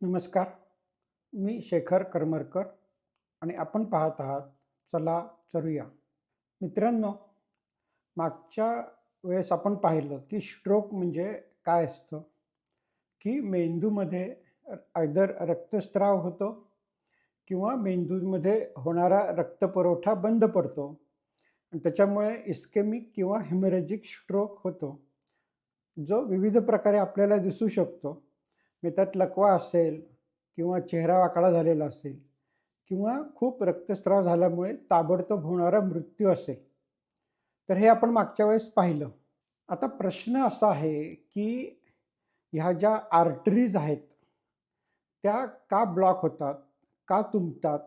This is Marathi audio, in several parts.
नमस्कार. मी शेखर करमरकर आणि आपण पाहत आहात चला चलूया. मित्रांनो, मागच्या वेळेस आपण पाहिलं की स्ट्रोक म्हणजे काय असतं, की मेंदूमध्ये आयदर रक्तस्राव होतो किंवा मेंदूमध्ये होणारा रक्तपुरवठा बंद पडतो आणि त्याच्यामुळे इस्केमिक किंवा हेमरेजिक स्ट्रोक होतो, जो विविध प्रकारे आपल्याला दिसू शकतो. मग त्यात लकवा असेल किंवा चेहरा वाकडा झालेला असेल किंवा खूप रक्तस्राव झाल्यामुळे ताबडतोब होणारा मृत्यू असेल. तर हे आपण मागच्या वेळेस पाहिलं. आता प्रश्न असा आहे, की ह्या ज्या आर्टरीज आहेत, त्या का ब्लॉक होतात? का तुंबतात?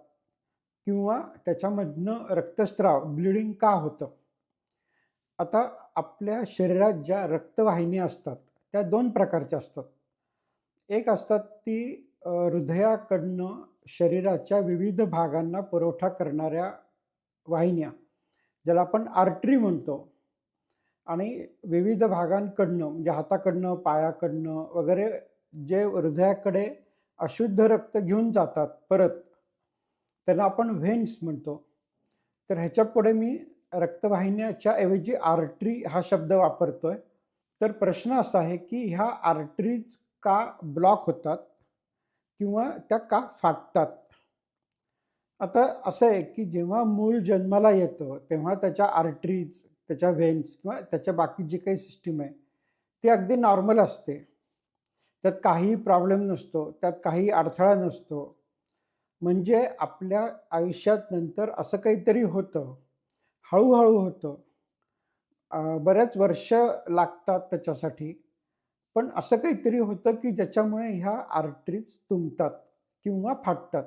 किंवा त्याच्यामधनं रक्तस्राव, ब्लीडिंग का होतं? आता आपल्या शरीरात ज्या रक्तवाहिन्या असतात, त्या 2 प्रकारच्या असतात. एक असतात ती हृदयाकडनं शरीराच्या विविध भागांना पुरवठा करणाऱ्या वाहिन्या, ज्याला आपण आर्टरी म्हणतो. आणि विविध भागांकडनं म्हणजे हाताकडनं, पायाकडनं वगैरे जे हृदयाकडे अशुद्ध रक्त घेऊन जातात परत, त्यांना आपण व्हेन्स म्हणतो. तर ह्याच्यापुढे मी रक्तवाहिन्याच्या ऐवजी आर्टरी हा शब्द वापरतोय. तर प्रश्न असा आहे, की ह्या आर्टरीज का ब्लॉक होतात किंवा त्या का फाटतात? आता असं आहे, की जेव्हा मूल जन्माला येतं, तेव्हा त्याच्या आर्टरीज, त्याच्या व्हेन्स किंवा त्याच्या बाकी जी काही सिस्टम आहे, ती अगदी नॉर्मल असते. त्यात काहीही प्रॉब्लेम नसतो, त्यात काही अडथळा नसतो. म्हणजे आपल्या आयुष्यात नंतर असं काहीतरी होतं, हळू होतं. बऱ्याच वर्ष लागतात त्याच्यासाठी. पण असं काहीतरी होतं, की ज्याच्यामुळे ह्या आर्टरीज तुंबतात किंवा फाटतात.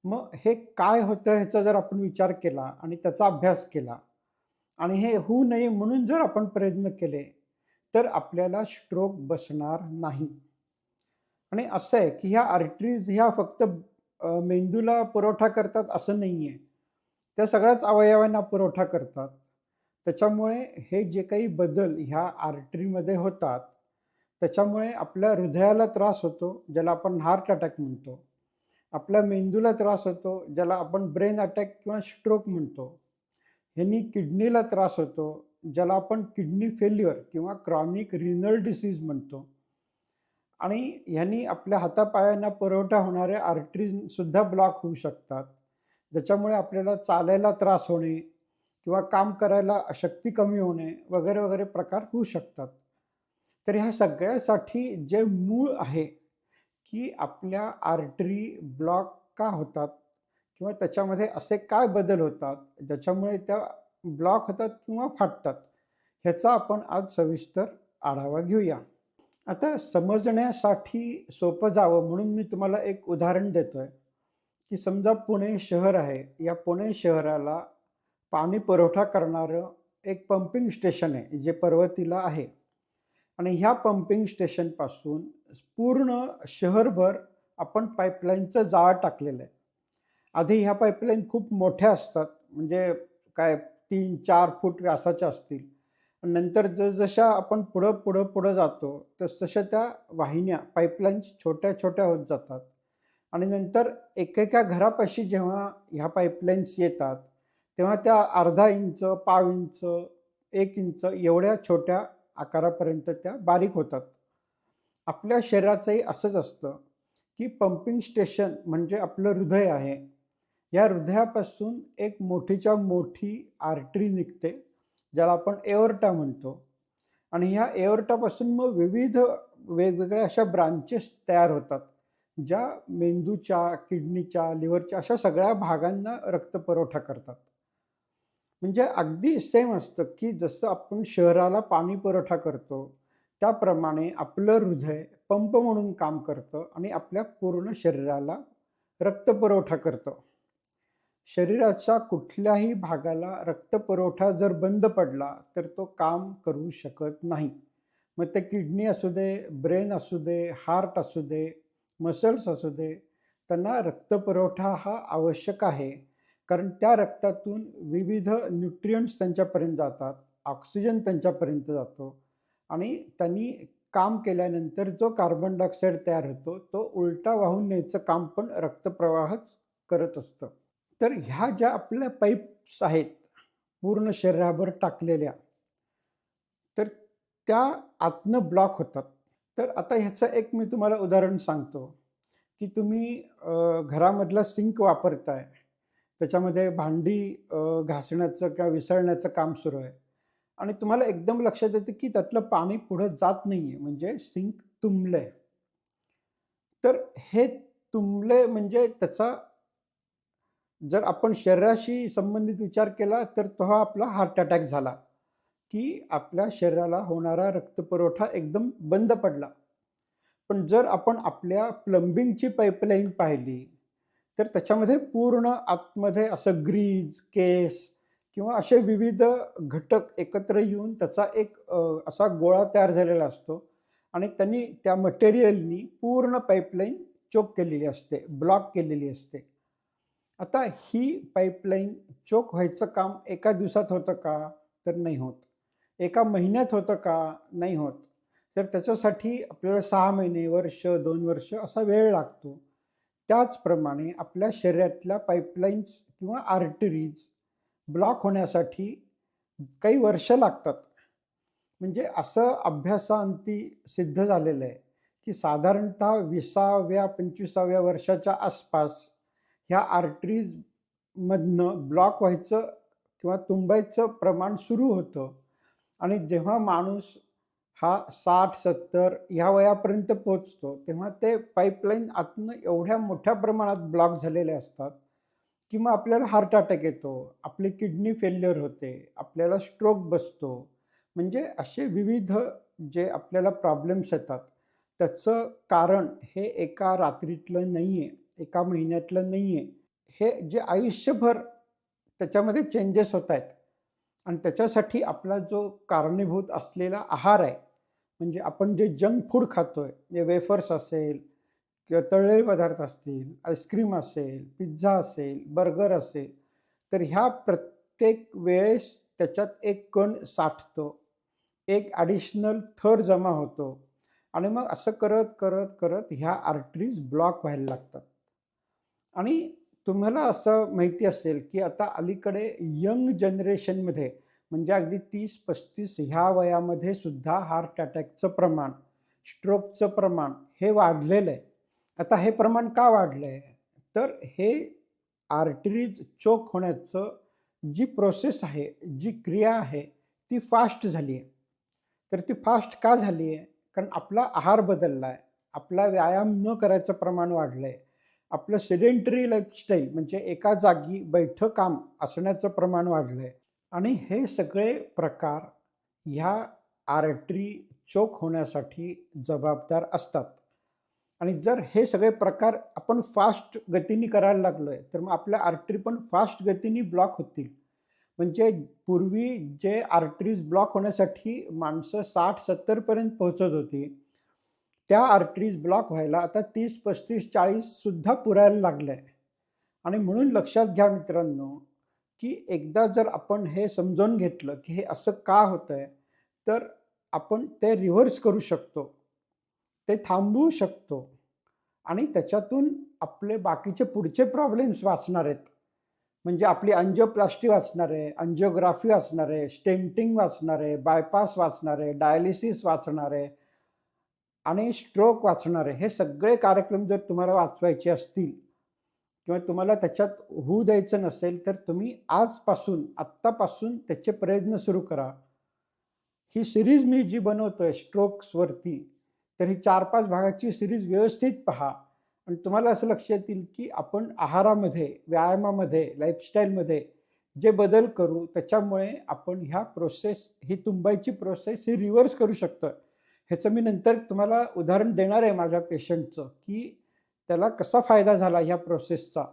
मग हे काय होतं ह्याचा जर आपण विचार केला आणि त्याचा अभ्यास केला आणि हे होऊ नये म्हणून जर आपण प्रयत्न केले, तर आपल्याला स्ट्रोक बसणार नाही. आणि असं आहे, की ह्या आर्टरीज ह्या फक्त मेंदूला पुरवठा करतात असं नाहीये. त्या सगळ्याच अवयवांना पुरवठा करतात. त्याच्यामुळे हे जे काही बदल ह्या आर्टरीमध्ये होतात, त्याच्यामुळे आपल्या हृदयाला त्रास होतो, ज्याला आपण हार्ट अटॅक म्हणतो. आपल्या मेंदूला त्रास होतो, ज्याला आपण ब्रेन अटॅक किंवा स्ट्रोक म्हणतो. ह्यानी किडनीला त्रास होतो, ज्याला आपण किडनी फेल्युअर किंवा क्रॉनिक रिनल डिसीज म्हणतो. आणि ह्यांनी आपल्या हातापायांना पुरवठा होणाऱ्या आर्टरीज सुद्धा ब्लॉक होऊ शकतात. ज्याच्यामुळे आपल्याला चालायला त्रास होणे किंवा काम करायला शक्ती कमी होणे वगैरे, वगैरे प्रकार होऊ शकतात. तर ह्या सगळ्यासाठी जे मूळ आहे, की आपल्या आर्टरी ब्लॉक का होतात किंवा त्याच्यामध्ये असे काय बदल होतात, ज्याच्यामुळे त्या ब्लॉक होतात किंवा फाटतात, ह्याचा आपण आज सविस्तर आढावा घेऊया. आता समजण्यासाठी सोपं जावं म्हणून मी तुम्हाला एक उदाहरण देतोय, की समजा पुणे शहर आहे. या पुणे शहराला पाणी पुरवठा करणारं एक पंपिंग स्टेशन आहे, जे पर्वतीला आहे. आणि ह्या पंपिंग स्टेशनपासून पूर्ण शहरभर आपण पाईपलाईनचं जाळं टाकलेलं आहे. आधी ह्या पाईपलाईन खूप मोठ्या असतात, म्हणजे काय 3-4 फूट व्यासाच्या असतील. नंतर जसजशा आपण पुढं जातो, तसतशा त्या वाहिन्या, पाईपलाईन्स छोट्या-छोट्या होत जातात. आणि नंतर एकेका घरापाशी जेव्हा ह्या पाईपलाईन्स येतात, तेव्हा त्या अर्धा इंच, पाव इंच, 1 इंच एवढ्या छोट्या आकारापर्यंत त्या बारीक होतात. आपल्या शरीराचंही असंच असतं, की पंपिंग स्टेशन म्हणजे आपलं हृदय आहे. या हृदयापासून एक मोठीच्या मोठी आर्टरी निघते, ज्याला आपण एओर्टा म्हणतो. आणि ह्या एओर्टापासून मग विविध वेगवेगळ्या अशा ब्रांचेस तयार होतात, ज्या मेंदूच्या, किडनीच्या, लिव्हरच्या अशा सगळ्या भागांना रक्तपुरवठा करतात. म्हणजे अगदी सेम असतं, की जसं आपण शहराला पाणी पुरवठा करतो, त्याप्रमाणे आपलं हृदय पंप म्हणून काम करतं आणि आपल्या पूर्ण शरीराला रक्तपुरवठा करतं. शरीराच्या कुठल्याही भागाला रक्तपुरवठा जर बंद पडला, तर तो काम करू शकत नाही. मग ते किडनी असू दे, ब्रेन असू दे, हार्ट असू दे, मसल्स असू दे, त्यांना रक्तपुरवठा हा आवश्यक आहे. कारण त्या रक्तातून विविध न्यूट्रिएंट्स त्यांच्यापर्यंत जातात, ऑक्सिजन त्यांच्यापर्यंत जातो आणि त्यांनी काम केल्यानंतर जो कार्बन डायऑक्साईड तयार होतो, तो उलटा वाहून न्यायचं काम पण रक्तप्रवाहच करत असतं. तर ह्या ज्या आपल्या पाईप्स आहेत, पूर्ण शरीराभर टाकलेल्या, तर त्या आतनं ब्लॉक होतात. तर आता ह्याचं एक मी तुम्हाला उदाहरण सांगतो, की तुम्ही घरामधला सिंक वापरताय. त्याच्यामध्ये भांडी घासण्याचं किंवा विसळण्याचं काम सुरू आहे आणि तुम्हाला एकदम लक्षात येतं, की त्यातलं पाणी पुढं जात नाहीये, म्हणजे सिंक तुंबलंय. तर हे तुंबले म्हणजे त्याचा जर आपण शरीराशी संबंधित विचार केला, तर तो हा आपला हार्ट अटॅक झाला, की आपल्या शरीराला होणारा रक्तपुरवठा एकदम बंद पडला. पण जर आपण आपल्या प्लंबिंगची पाईपलाईन पाहिली, तर त्याच्यामध्ये पूर्ण आतमध्ये असं ग्रीज, केस किंवा असे विविध घटक एकत्र येऊन त्याचा एक असा गोळा तयार झालेला असतो आणि त्यांनी त्या मटेरियलनी पूर्ण पाईपलाईन चोक केलेली असते, ब्लॉक केलेली असते. आता ही पाईपलाईन चोक व्हायचं काम एका दिवसात होतं का? तर नाही होत. एका महिन्यात होतं का? नाही होत. तर त्याच्यासाठी आपल्याला 6 महिने, वर्ष, 2 वर्ष असा वेळ लागतो. त्याचप्रमाणे आपल्या शरीरातल्या पाईपलाईन्स किंवा आर्टरीज ब्लॉक होण्यासाठी काही वर्ष लागतात. म्हणजे असं अभ्यासाअंती सिद्ध झालेलं आहे, की साधारणतः 20व्या 25व्या वर्षाच्या आसपास ह्या आर्टरीजमधनं ब्लॉक व्हायचं किंवा तुंबायचं प्रमाण सुरू होतं आणि जेव्हा माणूस हा 60-70 ह्या वयापर्यंत पोहोचतो, तेव्हा ते पाईपलाईन आतनं एवढ्या मोठ्या प्रमाणात ब्लॉक झालेले असतात, की मग आपल्याला हार्ट अटॅक येतो, आपली किडनी फेल्युअर होते, आपल्याला स्ट्रोक बसतो. म्हणजे असे विविध जे आपल्याला प्रॉब्लेम्स येतात, त्याचं कारण हे एका रात्रीतलं नाहीये, एका महिन्यातलं नाहीये. हे जे आयुष्यभर त्याच्यामध्ये चेंजेस होतायत आणि त्याच्यासाठी आपला जो कारणीभूत असलेला आहार आहे, म्हणजे आपण जे जंक फूड खातोय, जे वेफर्स असेल किंवा तळलेले पदार्थ असतील, आईस्क्रीम असेल, पिझ्झा असेल, बर्गर असेल, तर ह्या प्रत्येक वेळेस त्याच्यात एक कण साठतो. एक ॲडिशनल थर जमा होतो आणि मग असं करत, करत, करत ह्या आर्टरीज ब्लॉक व्हायला लागतात. आणि तुम्हाला असं माहिती असेल, की आता अलीकडे यंग जनरेशनमध्ये म्हणजे अगदी 30-35 ह्या वयामध्ये सुद्धा हार्ट अटॅकचं प्रमाण, स्ट्रोकचं प्रमाण हे वाढलेलं आहे. आता हे प्रमाण का वाढलंय? तर हे आर्टरीज चोक होण्याचं जी प्रोसेस आहे, जी क्रिया आहे, ती फास्ट झाली आहे. तर ती फास्ट का झाली आहे? कारण आपला आहार बदलला आहे. आपला व्यायाम न करायचं प्रमाण वाढलंय. आपलं सेडेंटरी लाईफस्टाईल म्हणजे एका जागी बैठं काम असण्याचं प्रमाण वाढलंय आणि हे सगळे प्रकार ह्या आर्टरी चोक होण्यासाठी जबाबदार असतात. आणि जर हे सगळे प्रकार आपण फास्ट गतीने करायला लागलोय, तर मग आपल्या आर्टरी पण फास्ट गतीने ब्लॉक होतील. म्हणजे पूर्वी जे आर्टरीज ब्लॉक होण्यासाठी माणसं 60-70 पर्यंत पोहोचत होती, त्या आर्टरीज ब्लॉक व्हायला आता 30, 35, 40 सुद्धा पुरायला लागलंय. आणि म्हणून लक्षात घ्या मित्रांनो, की एकदा जर आपण हे समजून घेतलं, की हे असं का होतंय, तर आपण ते रिव्हर्स करू शकतो. ते थांबवू शकतो आणि त्याच्यातून आपले बाकीचे पुढचे प्रॉब्लेम्स वाचणार आहेत. म्हणजे आपली अँजिओप्लास्टी वाचणार आहे, अँजिओग्राफी वाचणार आहे, स्टेंटिंग वाचणार आहे, बायपास वाचणार आहे, डायलिसिस वाचणार आहे आणि स्ट्रोक वाचणार आहे. हे सगळे कार्यक्रम जर तुम्हाला वाचवायचे असतील किंवा तुम्हाला त्याच्यात होऊ द्यायचं नसेल, तर तुम्ही आजपासून, आत्तापासून त्याचे प्रयत्न सुरू करा. ही सीरीज मी जी बनवतोय स्ट्रोक्सवरती, तर ही 4-5 भागाची सीरीज व्यवस्थित पहा आणि तुम्हाला असं लक्षात येईल, की आपण आहारामध्ये, व्यायामामध्ये, लाईफस्टाईलमध्ये जे बदल करू, त्याच्यामुळे आपण ह्या प्रोसेस, ही तुंबायची प्रोसेस ही रिव्हर्स करू शकतो. ह्याचं मी नंतर तुम्हाला उदाहरण देणार आहे माझ्या पेशंटचं, की त्याला कसा फायदा झाला ह्या प्रोसेसचा.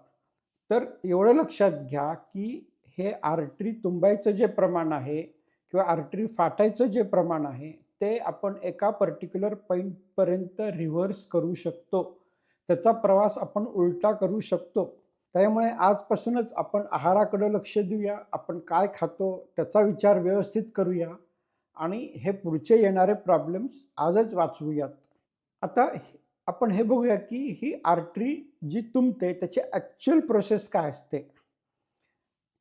तर एवढं लक्षात घ्या, की हे आर्टरी तुंबायचं जे प्रमाण आहे किंवा आर्टरी फाटायचं जे प्रमाण आहे, ते आपण एका पर्टिक्युलर पॉइंटपर्यंत रिव्हर्स करू शकतो. त्याचा प्रवास आपण उलटा करू शकतो. त्यामुळे आजपासूनच आपण आहाराकडे लक्ष देऊया. आपण काय खातो त्याचा विचार व्यवस्थित करूया आणि हे पुढचे येणारे प्रॉब्लेम्स आजच वाचवूयात. आता आपण हे बघूया की ही आर्टरी जी तुंबते त्याची ॲक्च्युअल प्रोसेस काय असते.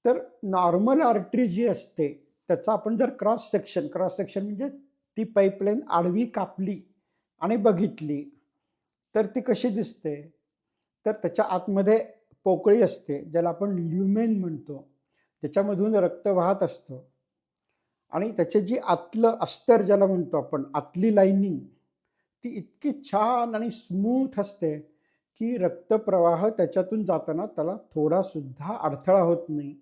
तर नॉर्मल आर्टरी जी असते त्याचा आपण जर क्रॉस सेक्शन म्हणजे ती पाईपलाईन आडवी कापली आणि बघितली तर ती कशी दिसते. तर त्याच्या आतमध्ये पोकळी असते ज्याला आपण ल्युमेन म्हणतो, त्याच्यामधून रक्त वाहत असतं आणि त्याचे जी आतलं अस्तर ज्याला म्हणतो आपण, आतली लाइनिंग, ती इतकी छान आणि स्मूथ असते की रक्तप्रवाह त्याच्यातून जाताना त्याला थोडासुद्धा अडथळा होत नाही,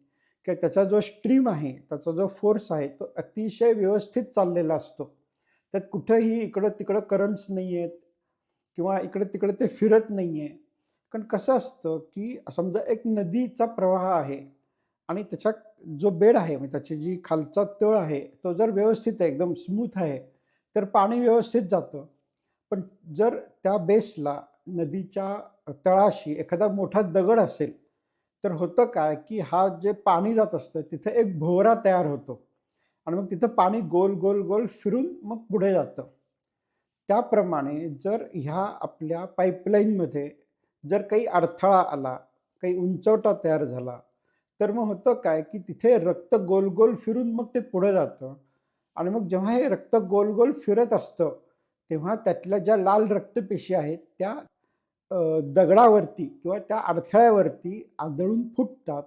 की त्याचा जो स्ट्रीम आहे, त्याचा जो फोर्स आहे तो अतिशय व्यवस्थित चाललेला असतो. त्यात कुठेही इकडं-तिकडं करंट्स नाही आहेत किंवा इकडे-तिकडे ते फिरत नाही आहे. कारण कसं असतं की समजा एक नदीचा प्रवाह आहे आणि त्याच्या जो बेड आहे म्हणजे त्याची जी खालचा तळ आहे तो जर व्यवस्थित आहे, एकदम स्मूथ आहे, तर पाणी व्यवस्थित जातं. पण जर त्या बेसला नदीच्या तळाशी एखादा मोठा दगड असेल, तर होतं काय, की हा जे पाणी जात असतं तिथे एक भोवरा तयार होतो आणि मग तिथं पाणी गोल, गोल, गोल फिरून मग पुढे जातं. त्याप्रमाणे जर ह्या आपल्या पाईपलाईनमध्ये जर काही अडथळा आला, काही उंचवटा तयार झाला, तर मग होतं काय, की तिथे रक्त गोल-गोल फिरून मग ते पुढे जातं आणि मग जेव्हा हे रक्त गोल-गोल फिरत असतं, तेव्हा त्यातल्या ज्या लाल रक्तपेशी आहेत त्या दगडावरती किंवा त्या अडथळ्यावरती आदळून फुटतात.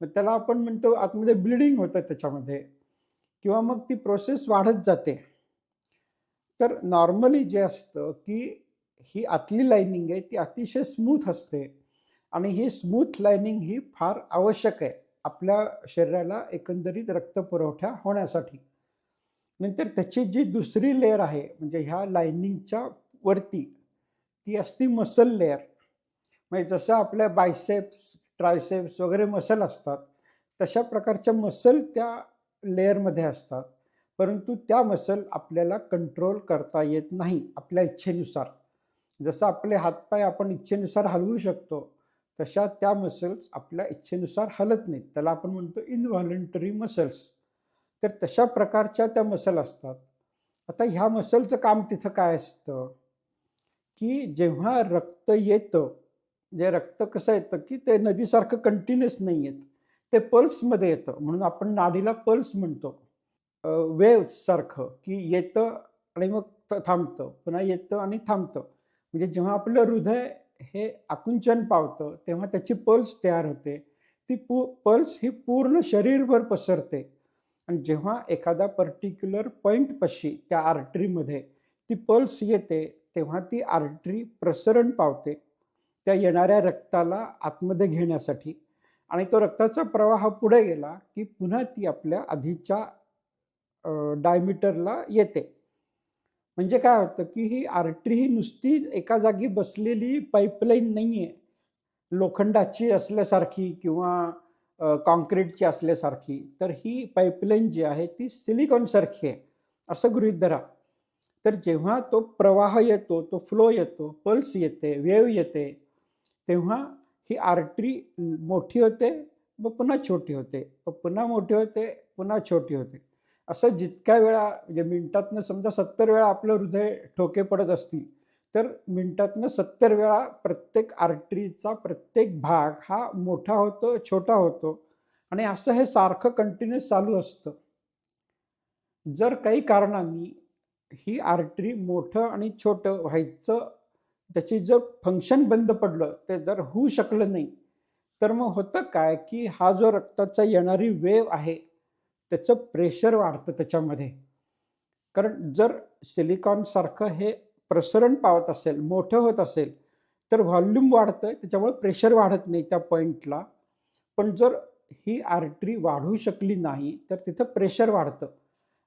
मग त्याला आपण म्हणतो आतमध्ये ब्लीडिंग होतं त्याच्यामध्ये किंवा मग ती प्रोसेस वाढत जाते. तर नॉर्मली जे असतं, की ही आतली लाइनिंग आहे ती अतिशय स्मूथ असते आणि ही स्मूथ लाइनिंग ही फार आवश्यक आहे आपल्या शरीराला एकंदरीत रक्तपुरवठा होण्यासाठी. नंतर त्याची जी दुसरी लेयर आहे म्हणजे ह्या लाइनिंगच्या वरती, ती असती मसल लेयर. म्हणजे जसं आपल्या बायसेप्स, ट्रायसेप्स वगैरे मसल असतात, तशा प्रकारच्या मसल त्या लेयरमध्ये असतात. परंतु त्या मसल आपल्याला कंट्रोल करता येत नाही आपल्या इच्छेनुसार. जसं आपले हातपाय आपण इच्छेनुसार हलवू शकतो, तशा त्या मसल्स आपल्या इच्छेनुसार हलत नाहीत. त्याला आपण म्हणतो इनव्हॉलंटरी मसल्स. तर तशा प्रकारच्या त्या मसल असतात. आता ह्या मसलचं काम तिथं काय असतं, की जेव्हा रक्त येतं, म्हणजे रक्त कसं येतं, की ते नदीसारखं कंटिन्युअस नाही येत. ते पल्समध्ये येतं. म्हणून आपण नाडीला पल्स म्हणतो. वेव्हसारखं, की येतं आणि मग थांबतं, पुन्हा येतं आणि थांबतं. म्हणजे जेव्हा आपलं हृदय हे आकुंचन पावतं, तेव्हा त्याची पल्स तयार होते. ती पल्स ही पूर्ण शरीरभर पसरते आणि जेव्हा एखादा पर्टिक्युलर पॉइंटपाशी त्या आर्टरीमध्ये ती पल्स येते, तेव्हा ती आर्टरी प्रसरण पावते. त्या येणाऱ्या रक्ताला आतमध्ये घेण्यासाठी आणि तो रक्ताचा प्रवाह पुढे गेला, की पुन्हा ती आपल्या आधीच्या डायमीटरला येते. म्हणजे काय होतं, की ही आर्टरी ही नुसती एका जागी बसलेली पाईपलाईन नाहीये. लोखंडाची असल्यासारखी किंवा काँक्रीटची असल्यासारखी. तर ही पाईपलाईन जी आहे ती सिलिकॉनसारखी आहे, असं गृहीत धरा. तर जेव्हा तो प्रवाह येतो, तो फ्लो येतो, पल्स येते, वेव्ह येते, तेव्हा ही आर्टरी मोठी होते, मग पुन्हा छोटी होते, मग पुन्हा मोठी होते, पुन्हा छोटी होते. असं जितक्या वेळा म्हणजे मिनिटातनं समजा 70 वेळा आपलं हृदय ठोके पडत असतील, तर मिनिटातनं 70 वेळा प्रत्येक आर्टरीचा प्रत्येक भाग हा मोठा होतो, छोटा होतो आणि असं हे सारखं कंटिन्यूअस चालू असतं. जर काही कारणांनी ही आर्टरी मोठं आणि छोटं व्हायचं, त्याची जर फंक्शन बंद पडलं, ते जर होऊ शकलं नाही, तर मग होतं काय, की हा जो रक्ताचा येणारी वेव्ह आहे, त्याचं प्रेशर वाढतं त्याच्यामध्ये. कारण जर सिलिकॉनसारखं हे प्रसरण पावत असेल, मोठं होत असेल, तर व्हॉल्यूम वाढतं, त्याच्यामुळे प्रेशर वाढत नाही त्या पॉइंटला. पण जर ही आर्टरी वाढू शकली नाही, तर तिथं प्रेशर वाढतं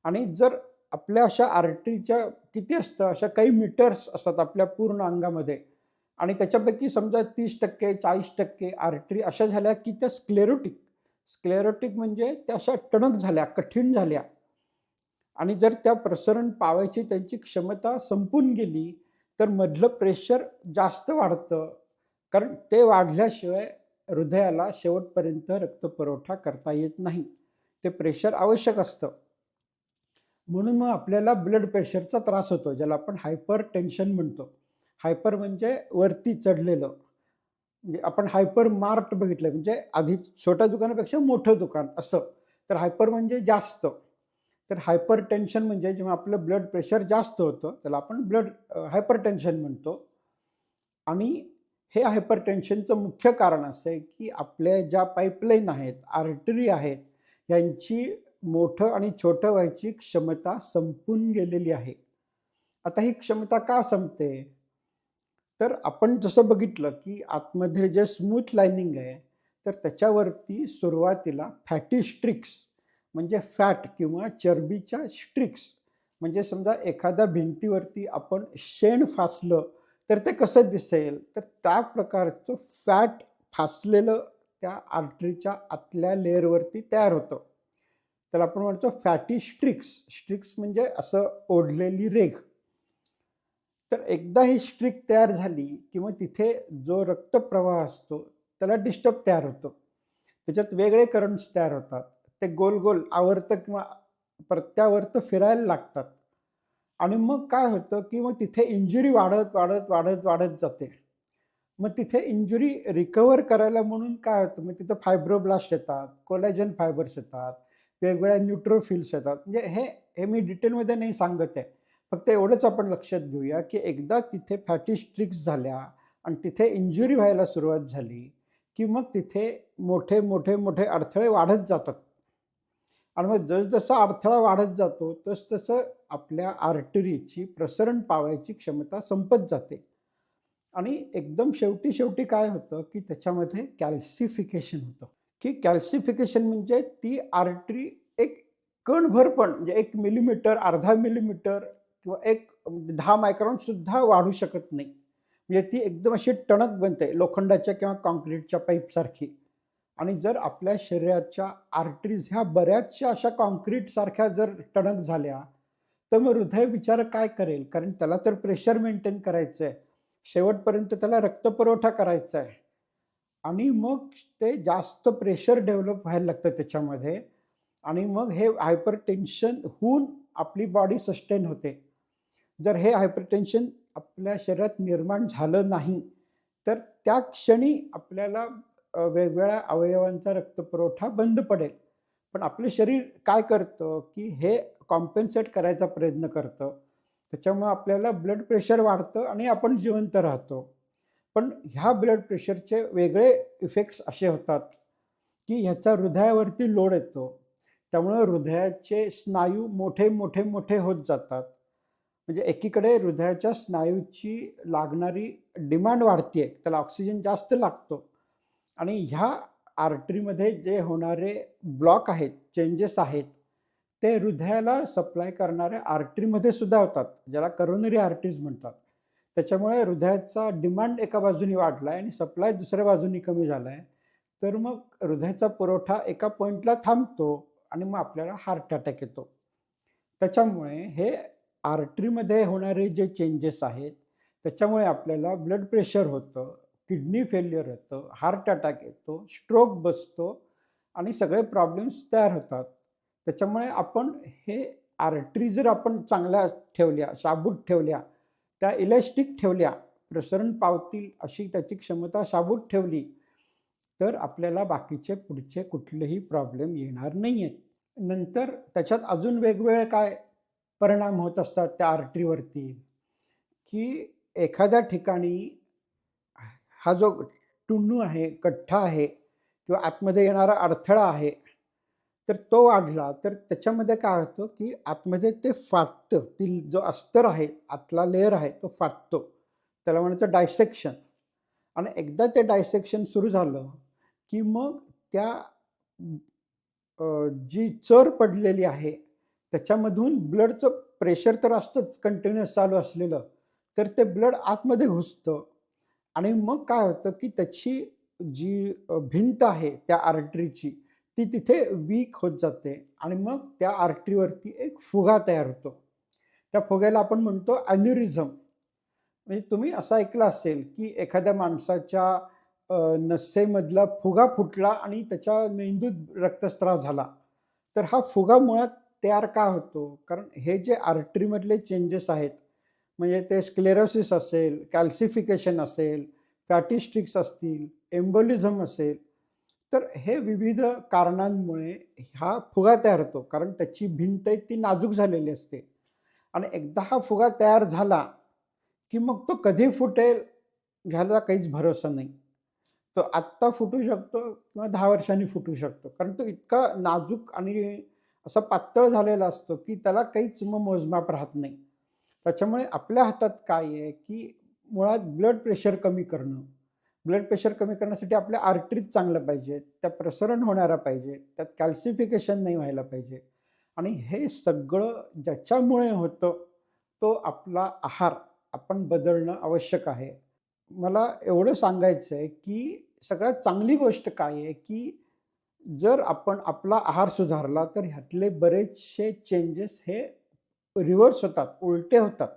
आणि जर आपल्या अशा आर्टरीच्या किती असतं, अशा काही मीटर्स असतात आपल्या पूर्ण अंगामध्ये आणि त्याच्यापैकी समजा 30% 40% आर्टरी अशा झाल्या, की त्या स्क्लेरोटिक स्क्लेरोटिक म्हणजे त्या अशा टणक झाल्या, कठीण झाल्या आणि जर त्या प्रसरण पावायची त्यांची क्षमता संपून गेली, तर मधलं प्रेशर जास्त वाढतं. कारण ते वाढल्याशिवाय हृदयाला शेवटपर्यंत रक्तपुरवठा करता येत नाही. ते प्रेशर आवश्यक असतं. म्हणून मग आपल्याला ब्लड प्रेशरचा त्रास होतो, ज्याला आपण हायपर टेन्शन म्हणतो. हायपर म्हणजे वरती चढलेलं. म्हणजे आपण हायपर मार्ट बघितलं म्हणजे आधी छोट्या दुकानापेक्षा मोठं दुकान असं. तर हायपर म्हणजे जास्त. तर हायपर टेन्शन म्हणजे जेव्हा आपलं ब्लड प्रेशर जास्त होतं, त्याला आपण हायपर टेन्शन म्हणतो. आणि हे हायपर टेन्शनचं मुख्य कारण असं आहे, की आपल्या ज्या पाईपलाईन आहेत, आर्टरी आहेत, यांची मोठं आणि छोटं व्हायची क्षमता संपून गेलेली आहे. आता ही क्षमता का संपते? तर आपण जसं बघितलं, की आतमध्ये जे स्मूथ लायनिंग आहे, तर त्याच्यावरती सुरुवातीला फॅटी स्ट्रिक्स म्हणजे फॅट किंवा चरबीच्या स्ट्रिक्स म्हणजे समजा एखाद्या भिंतीवरती आपण शेण फासलं, तर ते कसं दिसेल? तर त्या प्रकारचं फॅट फासलेलं त्या आर्टरीच्या आतल्या लेयरवरती तयार होतं. त्याला आपण म्हणतो फॅटी स्ट्रिक्स. स्ट्रिक्स म्हणजे असं ओढलेली रेघ. तर एकदा ही स्ट्रिक तयार झाली, की मग तिथे जो रक्तप्रवाह असतो, त्याला डिस्टर्ब तयार होतो. त्याच्यात वेगळे करंट्स तयार होतात. ते गोल-गोल आवर्त किंवा प्रत्यावर्त फिरायला लागतात. आणि मग काय होतं, की मग तिथे इंजुरी वाढत, वाढत, वाढत, वाढत जाते. मग तिथे इंजुरी रिकव्हर करायला म्हणून काय होतं, मग तिथं फायब्रोब्लास्ट येतात, कोलॅजन फायबर्स येतात, वेगवेगळ्या न्यूट्रोफिल्स येतात. म्हणजे हे हे मी डिटेलमध्ये नाही सांगत आहे. फक्त एवढंच आपण लक्षात घेऊया, की एकदा तिथे फॅटी स्ट्रिक्स झाल्या आणि तिथे इंजुरी व्हायला सुरुवात झाली, की मग तिथे मोठे, मोठे, मोठे अडथळे वाढत जातात. आणि मग जसजसा अडथळा वाढत जातो, तसतसं आपल्या आर्टरीची प्रसरण पावायची क्षमता संपत जाते. आणि एकदम शेवटी काय होतं, की त्याच्यामध्ये कॅल्सिफिकेशन होतं, की कॅल्सिफिकेशन म्हणजे ती आर्टरी एक कणभर पण म्हणजे 1 मिलीमीटर, अर्धा मिलीमीटर किंवा 10 मायक्रॉन सुद्धा वाढू शकत नाही. म्हणजे ती एकदम अशी टणक बनते लोखंडाच्या किंवा काँक्रीटच्या पाईपसारखी. आणि जर आपल्या शरीराच्या आर्टरीज ह्या बऱ्याचशा अशा काँक्रीटसारख्या जर टणक झाल्या, तर मग हृदय बिचारं काय करेल? कारण त्याला तर प्रेशर मेंटेन करायचं आहे. शेवटपर्यंत त्याला रक्तपुरवठा करायचा आहे. आणि मग ते जास्त प्रेशर डेव्हलप व्हायला लागतं त्याच्यामध्ये आणि मग हे हायपरटेन्शन होऊन आपली बॉडी सस्टेन होते. जर हे हायपरटेन्शन आपल्या शरीरात निर्माण झालं नाही, तर त्या क्षणी आपल्याला वेगवेगळ्या अवयवांचा रक्तपुरवठा बंद पडेल. पण आपलं शरीर काय करतं, की हे कॉम्पेन्सेट करायचा प्रयत्न करतं. त्याच्यामुळं आपल्याला ब्लड प्रेशर वाढतं आणि आपण जिवंत राहतो. पण ह्या ब्लड प्रेशरचे वेगळे इफेक्ट्स असे होतात, की ह्याचा हृदयावरती लोड येतो. त्यामुळं हृदयाचे स्नायू मोठे, मोठे, मोठे होत जातात. म्हणजे एकीकडे हृदयाच्या स्नायूची लागणारी डिमांड वाढतीये. त्याला ऑक्सिजन जास्त लागतो आणि ह्या आर्टरीमध्ये जे होणारे ब्लॉक आहेत, चेंजेस आहेत, ते हृदयाला सप्लाय करणाऱ्या आर्टरीमध्ये सुद्धा होतात, ज्याला करोनरी आर्टरीज म्हणतात. त्याच्यामुळे हृदयाचा डिमांड एका बाजूने वाढलाय आणि सप्लाय दुसऱ्या बाजूने कमी झालाय. तर मग हृदयाचा पुरवठा एका पॉइंटला थांबतो आणि मग आपल्याला हार्ट अटॅक येतो. त्याच्यामुळे हे आर्टरीमध्ये होणारे जे चेंजेस आहेत, त्याच्यामुळे आपल्याला ब्लड प्रेशर होतं, किडनी फेल्युअर होतं, हार्ट अटॅक येतो, स्ट्रोक बसतो आणि सगळे प्रॉब्लेम्स तयार होतात. त्याच्यामुळे आपण हे आर्टरी जर आपण चांगल्या ठेवल्या, शाबूत ठेवल्या, त्या इलॅस्टिक ठेवल्या, प्रसरण पावतील अशी त्याची क्षमता शाबूत ठेवली, तर आपल्याला बाकीचे पुढचे कुठलेही प्रॉब्लेम येणार नाहीयेत. नंतर त्याच्यात अजून वेगवेगळे काय परिणाम होत असतात त्या आर्टरीवरती, की एखाद्या ठिकाणी हा जो टुन्नू आहे, कठ्ठा आहे किंवा आतमध्ये येणारा अडथळा आहे, तर तो वाढला, तर त्याच्यामध्ये काय होतं, की आतमध्ये ते फाटतं. ती जो अस्तर आहे, आतला लेयर आहे, तो फाटतो. त्याला म्हणायचं डायसेक्शन आणि एकदा ते डायसेक्शन सुरू झालं, की मग त्या जी चर पडलेली आहे, त्याच्यामधून ब्लडचं प्रेशर तर असतंच कंटिन्युअस चालू असलेलं, तर ते ब्लड आतमध्ये घुसतं आणि मग काय होतं, की त्याची जी भिंत आहे त्या आर्टरीची, ती तिथे वीक होत जाते आणि मग त्या आर्टरीवरती एक फुगा तयार होतो. त्या फुग्याला आपण म्हणतो एन्युरिझम. म्हणजे तुम्ही असं ऐकलं असेल, की एखाद्या माणसाच्या नसेमधला फुगा फुटला आणि त्याच्या मेंदूत रक्तस्राव झाला. तर हा फुगा मुळात तयार का होतो? कारण हे जे आर्टरीमधले चेंजेस आहेत, म्हणजे ते स्क्लेरोसिस असेल, कॅल्सिफिकेशन असेल, फॅटी स्ट्रिक्स असतील, एम्बोलिझम असेल, तर हे विविध कारणांमुळे हा फुगा तयार होतो. कारण त्याची भिंत आहे ती नाजूक झालेली असते आणि एकदा हा फुगा तयार झाला, की मग तो कधी फुटेल ह्याला काहीच भरोसा नाही. तो आत्ता फुटू शकतो किंवा 10 वर्षांनी फुटू शकतो. कारण तो इतका नाजूक आणि असा पातळ झालेला असतो, की त्याला काहीच मग मोजमाप राहत नाही. त्याच्यामुळे आपल्या हातात काय आहे, की मुळात ब्लड प्रेशर कमी करणं. ब्लड प्रेशर कमी करण्यासाठी आपल्या आर्टरीज चांगल्या पाहिजेत, त्या प्रसरण होणाऱ्या पाहिजेत, त्यात कॅल्सिफिकेशन नाही व्हायला पाहिजे आणि हे सगळं ज्याच्यामुळे होतं, तो आपला आहार आपण बदलणं आवश्यक आहे. मला एवढं सांगायचं आहे, की सगळ्यात चांगली गोष्ट काय आहे, की जर आपण आपला आहार सुधारला, तर ह्यातले बरेचसे चेंजेस हे रिव्हर्स होतात, उलटे होतात.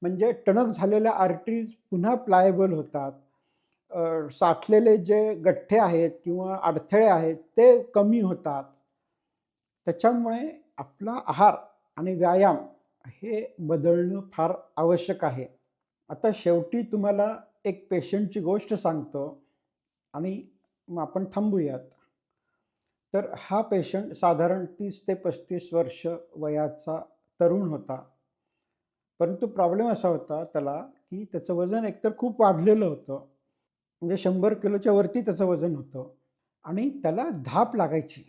म्हणजे टणक झालेल्या आर्टरीज पुन्हा प्लायबल होतात. साठलेले जे गठ्ठे आहेत किंवा अडथळे आहेत, ते कमी होतात. त्याच्यामुळे आपला आहार आणि व्यायाम हे बदलणं फार आवश्यक आहे. आता शेवटी तुम्हाला एक पेशंटची गोष्ट सांगतो आणि मग आपण थांबूयात. तर हा पेशंट साधारण 30 ते 35 वर्ष वयाचा तरुण होता. परंतु प्रॉब्लेम असा होता त्याला, की त्याचं वजन एकतर खूप वाढलेलं होतं. म्हणजे 100 किलोच्या वरती त्याचं वजन होतं आणि त्याला धाप लागायची.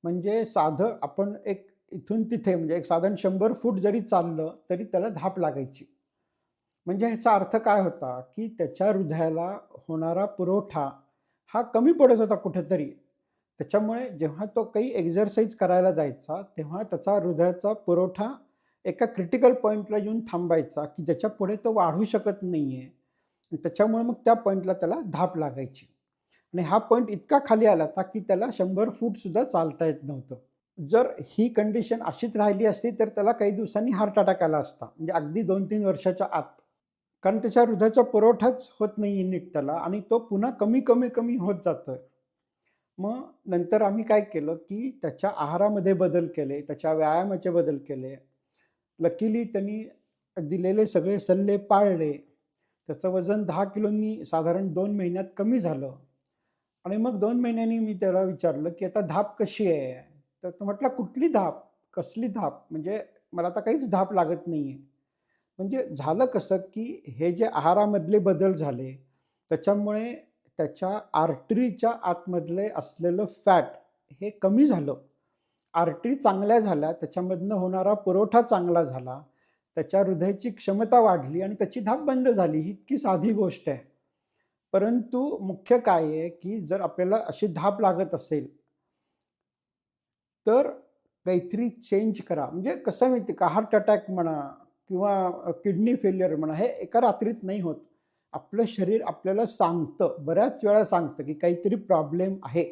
म्हणजे साधं आपण एक इथून तिथे म्हणजे एक साधारण 100 फूट जरी चाललं, तरी त्याला धाप लागायची. म्हणजे ह्याचा अर्थ काय होता, की त्याच्या हृदयाला होणारा पुरवठा हा कमी पडत होता कुठेतरी. त्याच्यामुळे जेव्हा तो काही एक्सरसाइज करायला जायचा, तेव्हा त्याचा हृदयाचा पुरवठा एका क्रिटिकल पॉइंटला येऊन थांबायचा, की ज्याच्यापुढे तो वाढू शकत नाहीये. त्याच्यामुळे मग त्या पॉइंटला त्याला धाप लागायची आणि हा पॉइंट इतका खाली आला होता, की त्याला 100 फूटसुद्धा चालता येत नव्हतं. जर ही कंडिशन अशीच राहिली असती, तर त्याला काही दिवसांनी हार्ट अटॅक आला असता. म्हणजे अगदी 2-3 वर्षाच्या आत. कारण त्याच्या हृदयाचा पुरवठाच होत नाहीये नीट त्याला आणि तो पुन्हा कमी, कमी, कमी होत जातोय. मग नंतर आम्ही काय केलं, की त्याच्या आहारामध्ये बदल केले, त्याच्या व्यायामाचे बदल केले. लकीली त्यांनी दिलेले सगळे सल्ले पाळले. त्याचं वजन 10 किलोनी साधारण 2 महिन्यात कमी झालं आणि मग 2 महिन्यांनी मी त्याला विचारलं, की "आता धाप कशी आहे?" तर तो म्हटला, "कुठली धाप? कसली धाप? म्हणजे मला आता काहीच धाप लागत नाहीये." म्हणजे झालं कसं, की हे जे आहारामधले बदल झाले, त्याच्यामुळे त्याच्या आर्टरीच्या आतमधले असलेलं फॅट हे कमी झालं. आर्टरी चांगल्या झाल्या, त्याच्यामधनं होणारा पुरवठा चांगला झाला. त्याच्या हृदयाची क्षमता वाढली आणि त्याची धाप बंद झाली. ही इतकी साधी गोष्ट आहे. परंतु मुख्य काय आहे, की जर आपल्याला अशी धाप लागत असेल, तर काहीतरी चेंज करा. म्हणजे कसं आहे माहिती आहे का, हार्ट अटॅक म्हणा किंवा किडनी फेल्युअर म्हणा, हे एका रात्रीत नाही होत. आपलं शरीर आपल्याला सांगतं, बऱ्याच वेळा सांगतं, की काहीतरी प्रॉब्लेम आहे.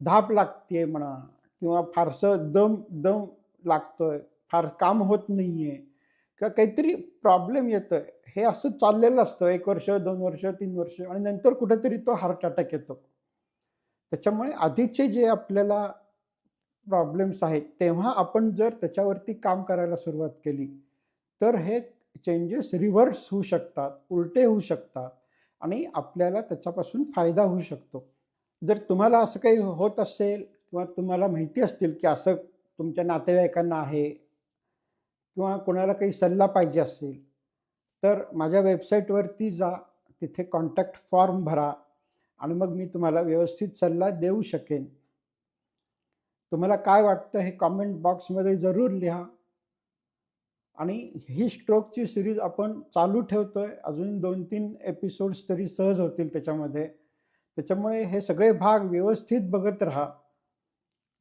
धाप लागतेय म्हणा किंवा फारसं दम दम लागतोय, फार काम होत नाहीये किंवा काहीतरी प्रॉब्लेम येतोय. हे असं चाललेलं असतं 1 वर्ष, 2 वर्ष, 3 वर्ष आणि नंतर कुठेतरी तो हार्ट अटॅक येतो. त्याच्यामुळे आधीचे जे आपल्याला प्रॉब्लेम्स आहेत, तेव्हा आपण जर त्याच्यावरती काम करायला सुरुवात केली, तर हे चेंजेस रिव्हर्स होऊ शकतात, उलटे होऊ शकतात आणि आपल्याला त्याच्यापासून फायदा होऊ शकतो. जर तुम्हाला असं काही होत असेल किंवा तुम्हाला माहिती असतील, की असं तुमच्या नातेवाईकांना आहे किंवा कोणाला काही सल्ला पाहिजे असेल, तर माझ्या वेबसाईटवरती जा, तिथे कॉन्टॅक्ट फॉर्म भरा आणि मग मी तुम्हाला व्यवस्थित सल्ला देऊ शकेन. तुम्हाला काय वाटतं हे कमेंट बॉक्समध्ये जरूर लिहा आणि ही स्ट्रोकची सीरीज आपण चालू ठेवतोय. अजून 2-3 एपिसोड्स तरी सहज होतील त्याच्यामध्ये. त्याच्यामुळे हे सगळे भाग व्यवस्थित बघत राहा.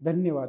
धन्यवाद.